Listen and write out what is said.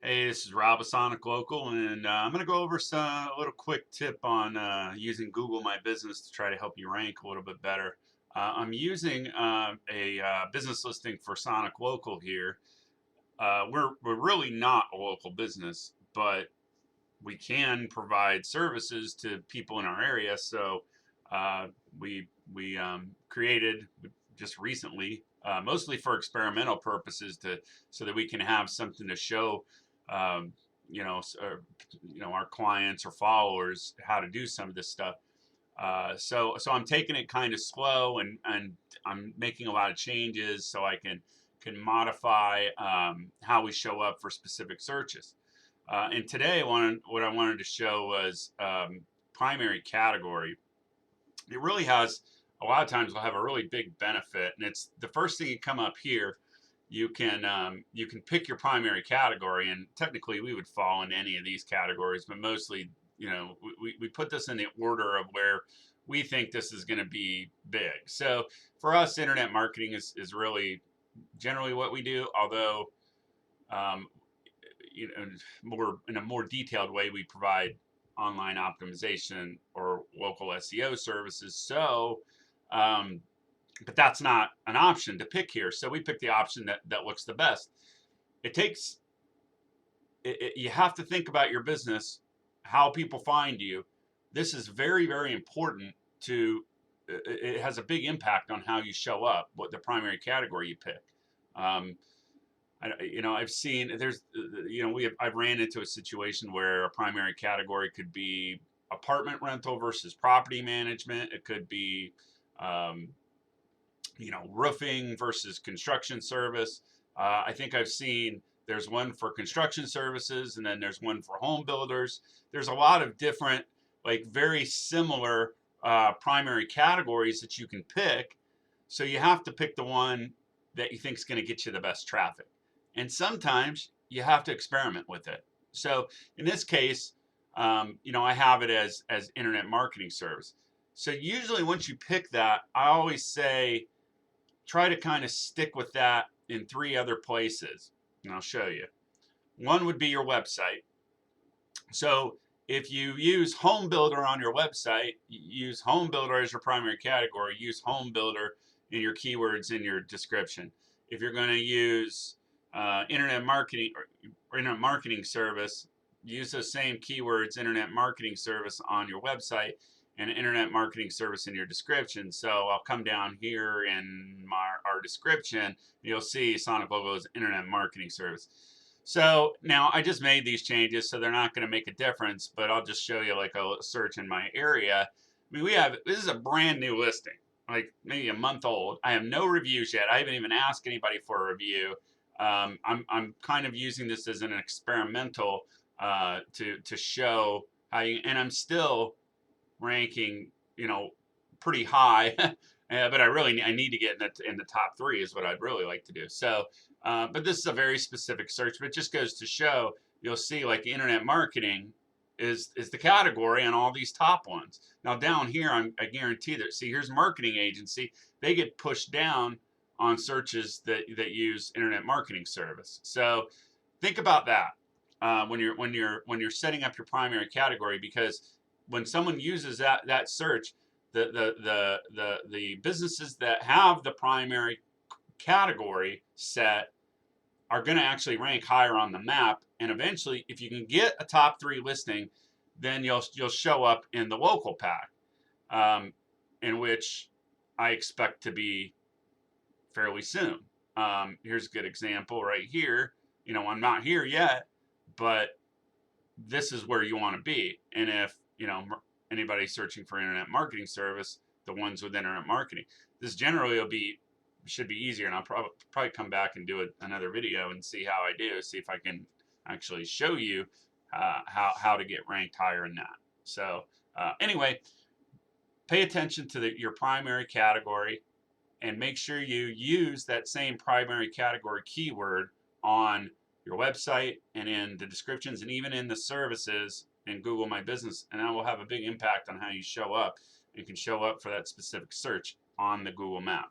Hey, this is Rob of Sonic Local, and I'm going to go over a little quick tip on using Google My Business to try to help you rank a little bit better. I'm using a business listing for Sonic Local here. We're really not a local business, but we can provide services to people in our area. So uh, we created just recently, mostly for experimental purposes, to so that we can have something to show, um, you know, our clients or followers how to do some of this stuff. So I'm taking it kind of slow, and I'm making a lot of changes so I can modify how we show up for specific searches. And today, what I wanted to show was primary category. It really has a lot of times will have a really big benefit, and it's the first thing you come up here. You can pick your primary category, and technically we would fall in any of these categories, but mostly we put this in the order of where we think this is going to be big. So for us, internet marketing is really generally what we do, although um, more in a more detailed way, we provide online optimization or local SEO services. Um, but that's not an option to pick here. So we pick the option that looks the best. It takes you have to think about your business, how people find you. This is very, very important to. It has a big impact on how you show up, what the primary category you pick. Um, I've seen I've ran into a situation where a primary category could be apartment rental versus property management. It could be, um, roofing versus construction service. I think I've seen there's one for construction services, and then there's one for home builders. There's a lot of different, like very similar primary categories that you can pick. So you have to pick the one that you think is going to get you the best traffic. And sometimes you have to experiment with it. So in this case, I have it as internet marketing service. So usually once you pick that, I always say try to kind of stick with that in three other places. And I'll show you. One would be your website. So if you use home builder on your website, use home builder as your primary category, use home builder in your keywords in your description. If you're going to use internet marketing or internet marketing service, use those same keywords, internet marketing service on your website and internet marketing service in your description. So I'll come down here in our description, you'll see Sonic Logo's internet marketing service. So now I just made these changes, so they're not going to make a difference, but I'll just show you like a search in my area. I mean, this is a brand new listing, like maybe a month old. I have no reviews yet. I haven't even asked anybody for a review. I'm kind of using this as an experimental to show how you, and I'm still ranking, pretty high. But I need to get in the top three is what I'd really like to do. So, but this is a very specific search, but it just goes to show you'll see like internet marketing is the category on all these top ones. Now down here, I guarantee that. See, here's marketing agency. They get pushed down on searches that use internet marketing service. So think about that when you're setting up your primary category, because when someone uses that search, the businesses that have the primary category set are going to actually rank higher on the map. And eventually, if you can get a top three listing, then you'll show up in the local pack, um, in which I expect to be fairly soon. Here's a good example right here. I'm not here yet, but this is where you want to be. And if anybody searching for internet marketing service, the ones with internet marketing, this generally should be easier. And I'll probably come back and do another video and see how I do, see if I can actually show you how to get ranked higher in that. So anyway, pay attention to your primary category and make sure you use that same primary category keyword on your website and in the descriptions and even in the services in Google My Business, and that will have a big impact on how you show up. You can show up for that specific search on the Google map.